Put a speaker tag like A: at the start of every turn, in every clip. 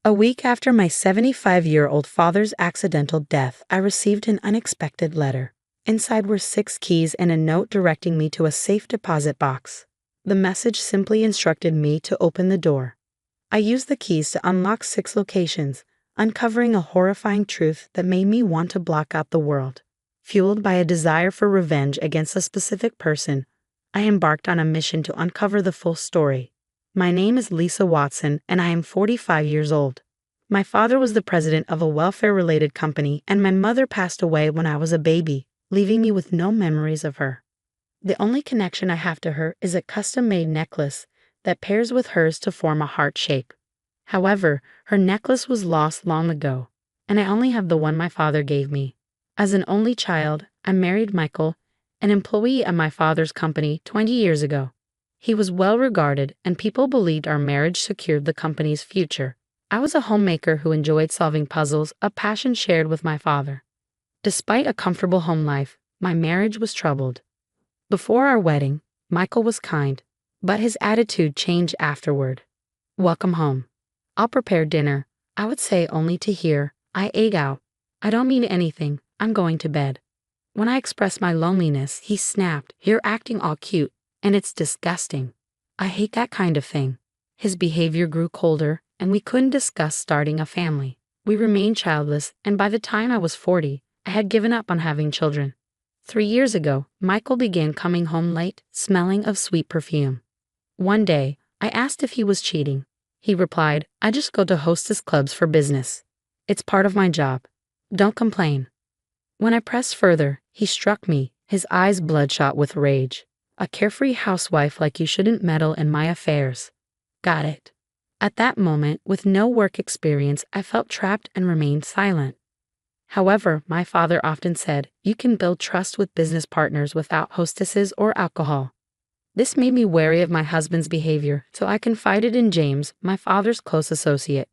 A: A week after my 75-year-old father's accidental death, I received an unexpected letter. Inside were 6 keys and a note directing me to a safe deposit box. The message simply instructed me to open the door. I used the keys to unlock 6 locations, uncovering a horrifying truth that made me want to block out the world. Fueled by a desire for revenge against a specific person, I embarked on a mission to uncover the full story. My name is Lisa Watson, and I am 45 years old. My father was the president of a welfare-related company, and my mother passed away when I was a baby, leaving me with no memories of her. The only connection I have to her is a custom-made necklace that pairs with hers to form a heart shape. However, her necklace was lost long ago, and I only have the one my father gave me. As an only child, I married Michael, an employee at my father's company 20 years ago. He was well regarded, and people believed our marriage secured the company's future. I was a homemaker who enjoyed solving puzzles, a passion shared with my father. Despite a comfortable home life, my marriage was troubled. Before our wedding, Michael was kind, but his attitude changed afterward. "Welcome home. I'll prepare dinner," I would say, only to hear, "I ate out. I don't mean anything. I'm going to bed." When I expressed my loneliness, he snapped, "You're acting all cute, and it's disgusting. I hate that kind of thing." His behavior grew colder, and we couldn't discuss starting a family. We remained childless, and by the time I was 40, I had given up on having children. 3 years ago, Michael began coming home late, smelling of sweet perfume. One day, I asked if he was cheating. He replied, "I just go to hostess clubs for business. It's part of my job. Don't complain." When I pressed further, he struck me, his eyes bloodshot with rage. "A carefree housewife like you shouldn't meddle in my affairs." Got it. At that moment, with no work experience, I felt trapped and remained silent. However, my father often said, "You can build trust with business partners without hostesses or alcohol." This made me wary of my husband's behavior, so I confided in James, my father's close associate.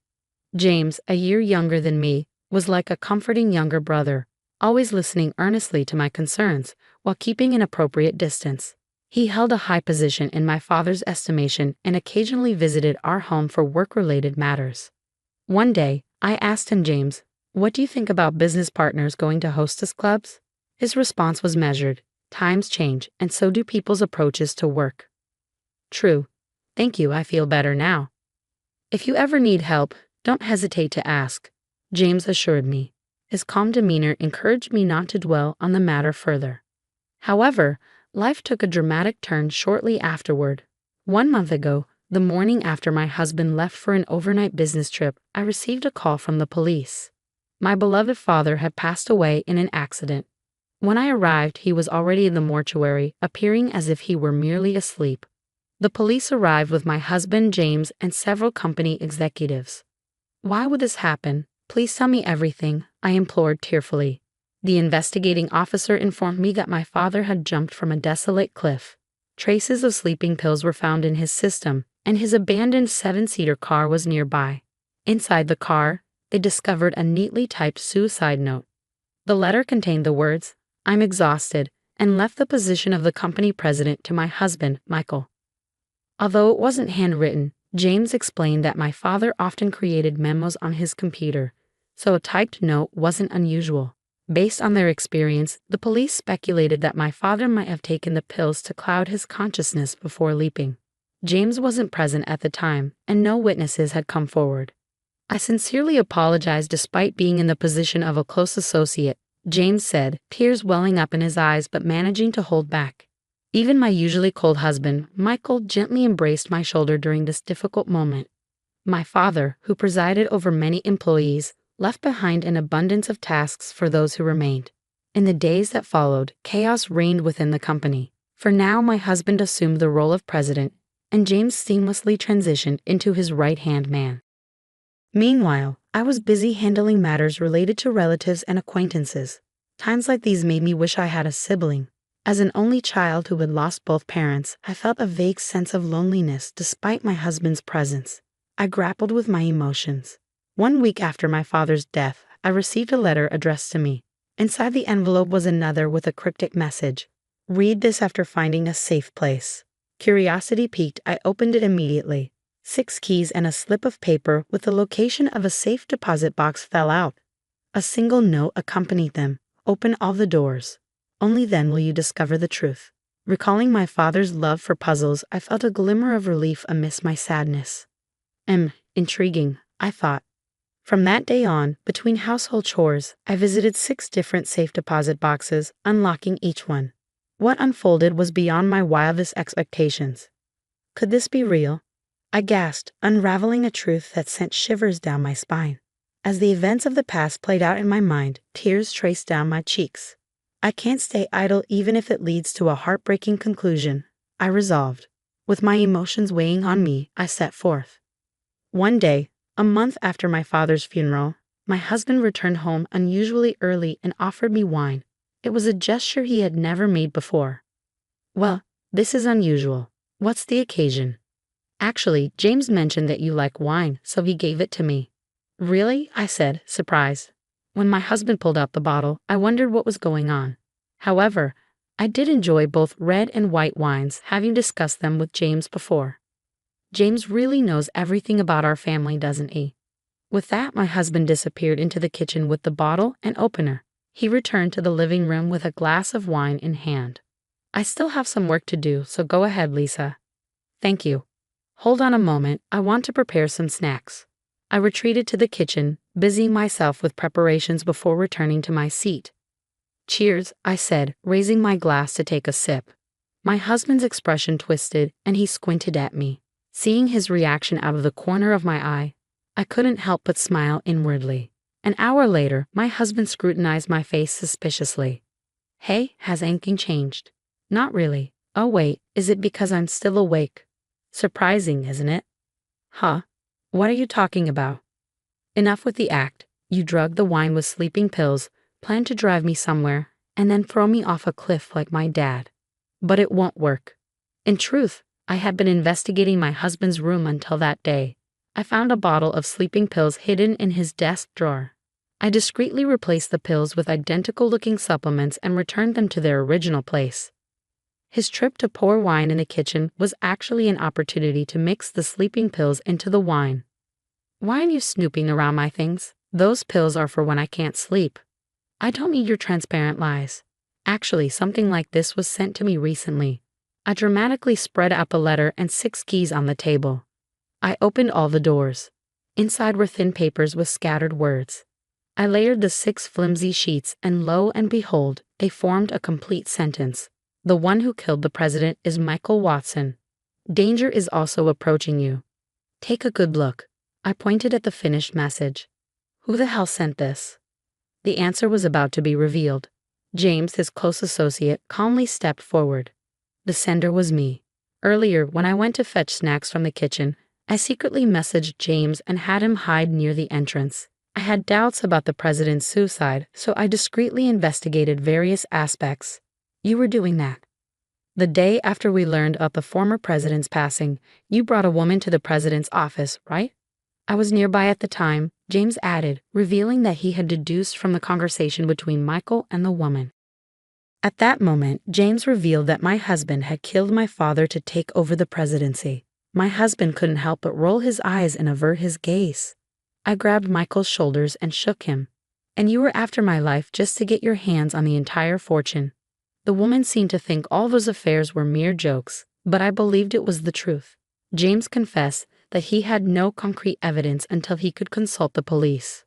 A: James, a year younger than me, was like a comforting younger brother, always listening earnestly to my concerns while keeping an appropriate distance. He held a high position in my father's estimation and occasionally visited our home for work-related matters. One day, I asked him, "James, what do you think about business partners going to hostess clubs?" His response was measured. "Times change, and so do people's approaches to work." True. Thank you, I feel better now. "If you ever need help, don't hesitate to ask," James assured me. His calm demeanor encouraged me not to dwell on the matter further. However, life took a dramatic turn shortly afterward. 1 month ago, the morning after my husband left for an overnight business trip, I received a call from the police. My beloved father had passed away in an accident. When I arrived, he was already in the mortuary, appearing as if he were merely asleep. The police arrived with my husband, James, and several company executives. "Why would this happen? Please tell me everything," I implored tearfully. The investigating officer informed me that my father had jumped from a desolate cliff. Traces of sleeping pills were found in his system, and his abandoned 7-seater car was nearby. Inside the car, they discovered a neatly typed suicide note. The letter contained the words, "I'm exhausted," and left the position of the company president to my husband, Michael. Although it wasn't handwritten, James explained that my father often created memos on his computer, so a typed note wasn't unusual. Based on their experience, the police speculated that my father might have taken the pills to cloud his consciousness before leaping. James wasn't present at the time, and no witnesses had come forward. I sincerely apologized despite being in the position of a close associate, James said, tears welling up in his eyes but managing to hold back. Even my usually cold husband, Michael, gently embraced my shoulder during this difficult moment. My father, who presided over many employees, left behind an abundance of tasks for those who remained. In the days that followed, chaos reigned within the company. For now, my husband assumed the role of president, and James seamlessly transitioned into his right-hand man. Meanwhile, I was busy handling matters related to relatives and acquaintances. Times like these made me wish I had a sibling. As an only child who had lost both parents, I felt a vague sense of loneliness despite my husband's presence. I grappled with my emotions. 1 week after my father's death, I received a letter addressed to me. Inside the envelope was another with a cryptic message. "Read this after finding a safe place." Curiosity piqued, I opened it immediately. 6 keys and a slip of paper with the location of a safe deposit box fell out. A single note accompanied them. Open all the doors. Only then will you discover the truth. Recalling my father's love for puzzles, I felt a glimmer of relief amidst my sadness. Intriguing, I thought. From that day on, between household chores, I visited 6 different safe deposit boxes, unlocking each one. What unfolded was beyond my wildest expectations. Could this be real? I gasped, unraveling a truth that sent shivers down my spine. As the events of the past played out in my mind, tears traced down my cheeks. I can't stay idle even if it leads to a heartbreaking conclusion, I resolved. With my emotions weighing on me, I set forth. One day, a month after my father's funeral, my husband returned home unusually early and offered me wine. It was a gesture he had never made before. Well, this is unusual. What's the occasion? Actually, James mentioned that you like wine, so he gave it to me. Really? I said, surprised. When my husband pulled out the bottle, I wondered what was going on. However, I did enjoy both red and white wines, having discussed them with James before. James really knows everything about our family, doesn't he? With that, my husband disappeared into the kitchen with the bottle and opener. He returned to the living room with a glass of wine in hand. I still have some work to do, so go ahead, Lisa. Thank you. Hold on a moment, I want to prepare some snacks. I retreated to the kitchen, busying myself with preparations before returning to my seat. Cheers, I said, raising my glass to take a sip. My husband's expression twisted, and he squinted at me. Seeing his reaction out of the corner of my eye, I couldn't help but smile inwardly. An hour later, my husband scrutinized my face suspiciously. Hey, has anything changed? Not really. Oh wait, is it because I'm still awake? Surprising, isn't it? Huh? What are you talking about? Enough with the act. You drugged the wine with sleeping pills, planned to drive me somewhere, and then throw me off a cliff like my dad. But it won't work. In truth, I had been investigating my husband's room until that day. I found a bottle of sleeping pills hidden in his desk drawer. I discreetly replaced the pills with identical-looking supplements and returned them to their original place. His trip to pour wine in the kitchen was actually an opportunity to mix the sleeping pills into the wine. Why are you snooping around my things? Those pills are for when I can't sleep. I don't need your transparent lies. Actually, something like this was sent to me recently. I dramatically spread out the letter and 6 keys on the table. I opened all the doors. Inside were thin papers with scattered words. I layered the 6 flimsy sheets, and lo and behold, they formed a complete sentence. The one who killed the president is Michael Watson. Danger is also approaching you. Take a good look. I pointed at the finished message. Who the hell sent this? The answer was about to be revealed. James, his close associate, calmly stepped forward. The sender was me. Earlier, when I went to fetch snacks from the kitchen, I secretly messaged James and had him hide near the entrance. I had doubts about the president's suicide, so I discreetly investigated various aspects. You were doing that. The day after we learned of the former president's passing, you brought a woman to the president's office, right? I was nearby at the time, James added, revealing that he had deduced from the conversation between Michael and the woman. At that moment, James revealed that my husband had killed my father to take over the presidency. My husband couldn't help but roll his eyes and avert his gaze. I grabbed Michael's shoulders and shook him. And you were after my life just to get your hands on the entire fortune. The woman seemed to think all those affairs were mere jokes, but I believed it was the truth. James confessed that he had no concrete evidence until he could consult the police.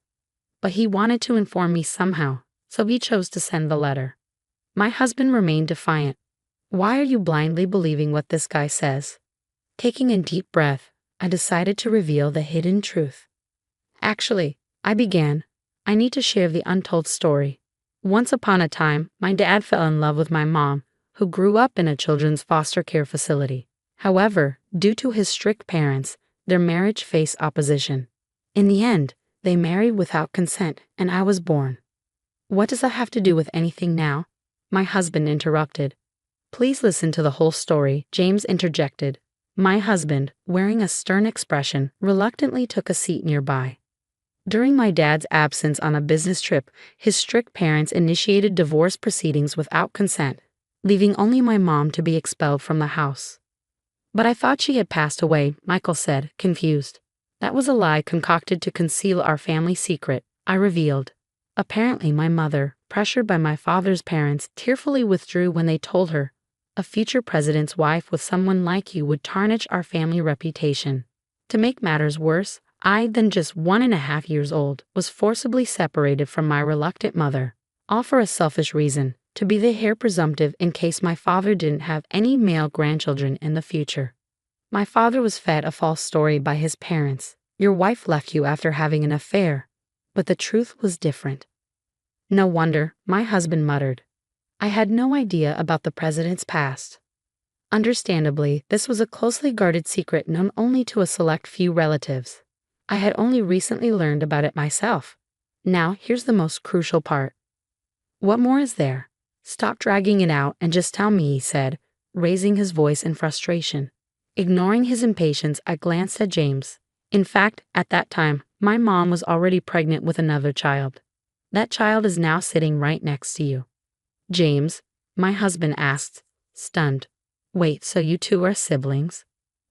A: But he wanted to inform me somehow, so he chose to send the letter. My husband remained defiant. Why are you blindly believing what this guy says? Taking a deep breath, I decided to reveal the hidden truth. Actually, I began. I need to share the untold story. Once upon a time, my dad fell in love with my mom, who grew up in a children's foster care facility. However, due to his strict parents, their marriage faced opposition. In the end, they married without consent, and I was born. What does that have to do with anything now? My husband interrupted. Please listen to the whole story, James interjected. My husband, wearing a stern expression, reluctantly took a seat nearby. During my dad's absence on a business trip, his strict parents initiated divorce proceedings without consent, leaving only my mom to be expelled from the house. But I thought she had passed away, Michael said, confused. That was a lie concocted to conceal our family secret, I revealed. Apparently my mother, pressured by my father's parents, tearfully withdrew when they told her a future president's wife with someone like you would tarnish our family reputation. To make matters worse, I, then just 1.5 years old, was forcibly separated from my reluctant mother, all for a selfish reason, to be the heir presumptive in case my father didn't have any male grandchildren in the future. My father was fed a false story by his parents. Your wife left you after having an affair. But the truth was different. No wonder, my husband muttered. I had no idea about the president's past. Understandably, this was a closely guarded secret known only to a select few relatives. I had only recently learned about it myself. Now, here's the most crucial part. What more is there? Stop dragging it out and just tell me, he said, raising his voice in frustration. Ignoring his impatience, I glanced at James. In fact, at that time, my mom was already pregnant with another child. That child is now sitting right next to you. James, my husband asked, stunned. Wait, so you two are siblings?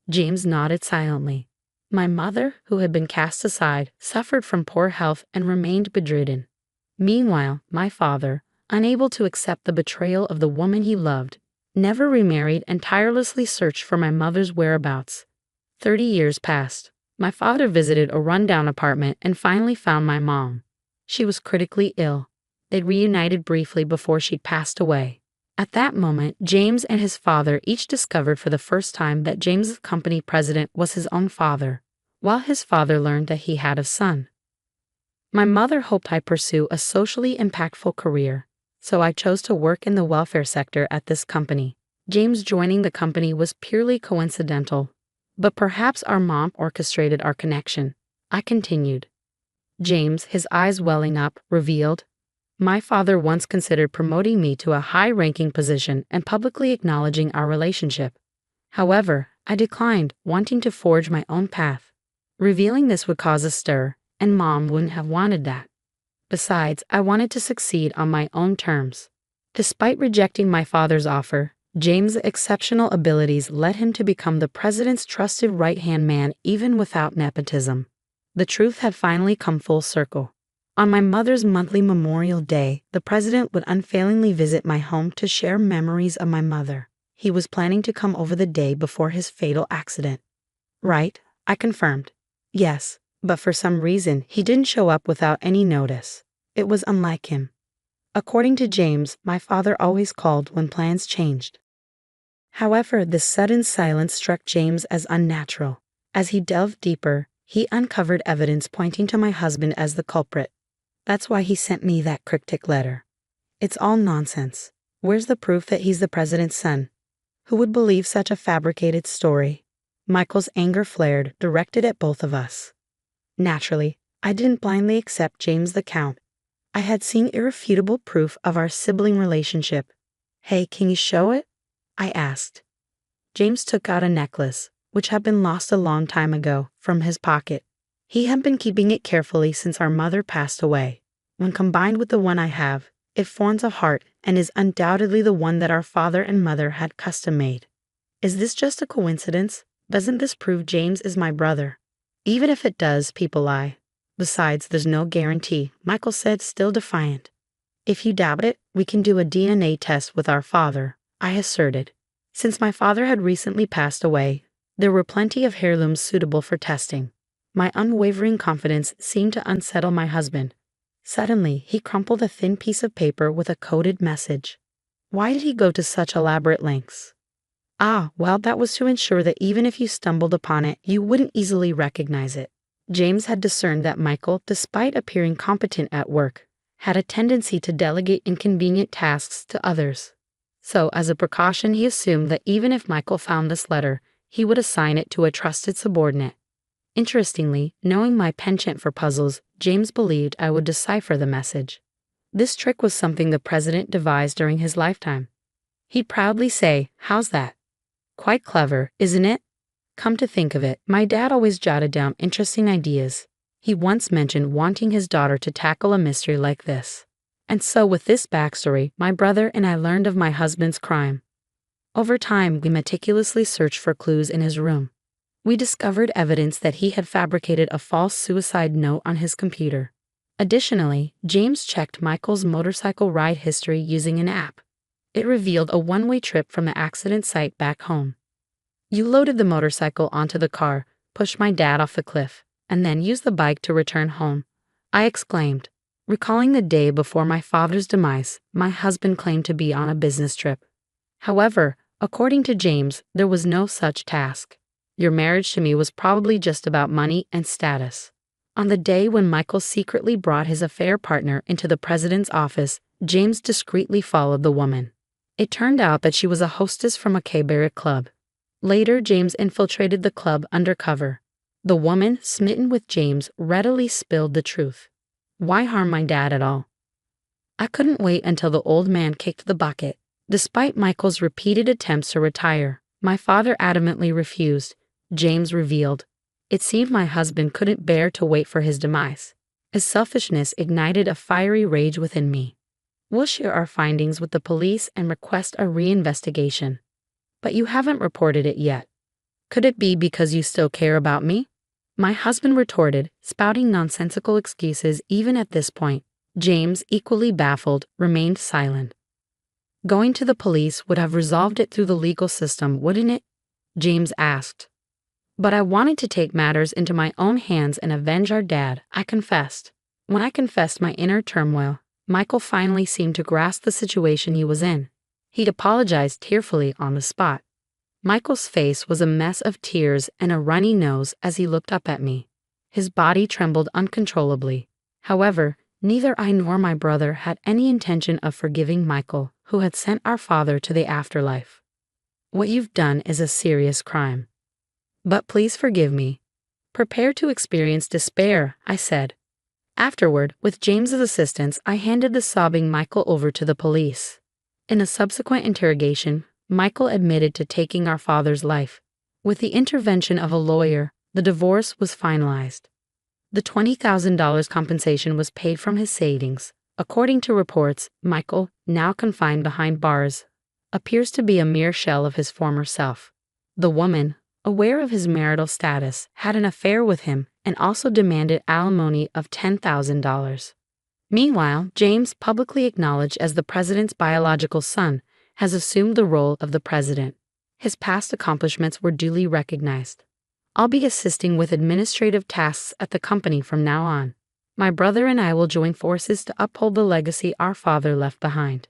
A: James nodded silently. My mother, who had been cast aside, suffered from poor health and remained bedridden. Meanwhile, my father, unable to accept the betrayal of the woman he loved, never remarried and tirelessly searched for my mother's whereabouts. 30 years passed. My father visited a rundown apartment and finally found my mom. She was critically ill. They'd reunited briefly before she'd passed away. At that moment, James and his father each discovered for the first time that James's company president was his own father, while his father learned that he had a son. My mother hoped I'd pursue a socially impactful career, so I chose to work in the welfare sector at this company. James joining the company was purely coincidental, but perhaps our mom orchestrated our connection. I continued. James, his eyes welling up, revealed, my father once considered promoting me to a high-ranking position and publicly acknowledging our relationship. However, I declined, wanting to forge my own path. Revealing this would cause a stir, and Mom wouldn't have wanted that. Besides, I wanted to succeed on my own terms. Despite rejecting my father's offer, James' exceptional abilities led him to become the president's trusted right-hand man even without nepotism. The truth had finally come full circle. On my mother's monthly Memorial Day, the president would unfailingly visit my home to share memories of my mother. He was planning to come over the day before his fatal accident. Right, I confirmed. Yes, but for some reason, he didn't show up without any notice. It was unlike him. According to James, my father always called when plans changed. However, this sudden silence struck James as unnatural. As he delved deeper, he uncovered evidence pointing to my husband as the culprit. That's why he sent me that cryptic letter. It's all nonsense. Where's the proof that he's the president's son? Who would believe such a fabricated story? Michael's anger flared, directed at both of us. Naturally, I didn't blindly accept James' account. I had seen irrefutable proof of our sibling relationship. Hey, can you show it? I asked. James took out a necklace, which had been lost a long time ago, from his pocket. He had been keeping it carefully since our mother passed away. When combined with the one I have, it forms a heart and is undoubtedly the one that our father and mother had custom-made. Is this just a coincidence? Doesn't this prove James is my brother? Even if it does, people lie. Besides, there's no guarantee, Michael said, still defiant. If you doubt it, we can do a DNA test with our father, I asserted. Since my father had recently passed away, there were plenty of heirlooms suitable for testing. My unwavering confidence seemed to unsettle my husband. Suddenly, he crumpled a thin piece of paper with a coded message. Why did he go to such elaborate lengths? Well, that was to ensure that even if you stumbled upon it, you wouldn't easily recognize it. James had discerned that Michael, despite appearing competent at work, had a tendency to delegate inconvenient tasks to others. So, as a precaution, he assumed that even if Michael found this letter, he would assign it to a trusted subordinate. Interestingly, knowing my penchant for puzzles, James believed I would decipher the message. This trick was something the president devised during his lifetime. He'd proudly say, "How's that? Quite clever, isn't it?" Come to think of it, my dad always jotted down interesting ideas. He once mentioned wanting his daughter to tackle a mystery like this. And so with this backstory, my brother and I learned of my husband's crime. Over time, we meticulously searched for clues in his room. We discovered evidence that he had fabricated a false suicide note on his computer. Additionally, James checked Michael's motorcycle ride history using an app. It revealed a one-way trip from the accident site back home. "You loaded the motorcycle onto the car, pushed my dad off the cliff, and then used the bike to return home," I exclaimed. Recalling the day before my father's demise, my husband claimed to be on a business trip. However, according to James, there was no such task. "Your marriage to me was probably just about money and status." On the day when Michael secretly brought his affair partner into the president's office, James discreetly followed the woman. It turned out that she was a hostess from a payback club. Later, James infiltrated the club undercover. The woman, smitten with James, readily spilled the truth. "Why harm my dad at all?" I couldn't wait until the old man kicked the bucket. Despite Michael's repeated attempts to retire, my father adamantly refused. James revealed. It seemed my husband couldn't bear to wait for his demise. His selfishness ignited a fiery rage within me. "We'll share our findings with the police and request a reinvestigation." "But you haven't reported it yet." "Could it be because you still care about me?" my husband retorted, spouting nonsensical excuses. Even at this point, James, equally baffled, remained silent. "Going to the police would have resolved it through the legal system, wouldn't it?" James asked. "But I wanted to take matters into my own hands and avenge our dad," I confessed. When I confessed my inner turmoil, Michael finally seemed to grasp the situation he was in. He'd apologized tearfully on the spot. Michael's face was a mess of tears and a runny nose as he looked up at me. His body trembled uncontrollably. However, neither I nor my brother had any intention of forgiving Michael, who had sent our father to the afterlife. "What you've done is a serious crime. But please forgive me." "Prepare to experience despair," I said. Afterward, with James's assistance, I handed the sobbing Michael over to the police. In a subsequent interrogation, Michael admitted to taking our father's life. With the intervention of a lawyer, the divorce was finalized. The $20,000 compensation was paid from his savings. According to reports, Michael, now confined behind bars, appears to be a mere shell of his former self. The woman, aware of his marital status, had an affair with him and also demanded alimony of $10,000. Meanwhile, James, publicly acknowledged as the president's biological son, has assumed the role of the president. His past accomplishments were duly recognized. I'll be assisting with administrative tasks at the company from now on. My brother and I will join forces to uphold the legacy our father left behind.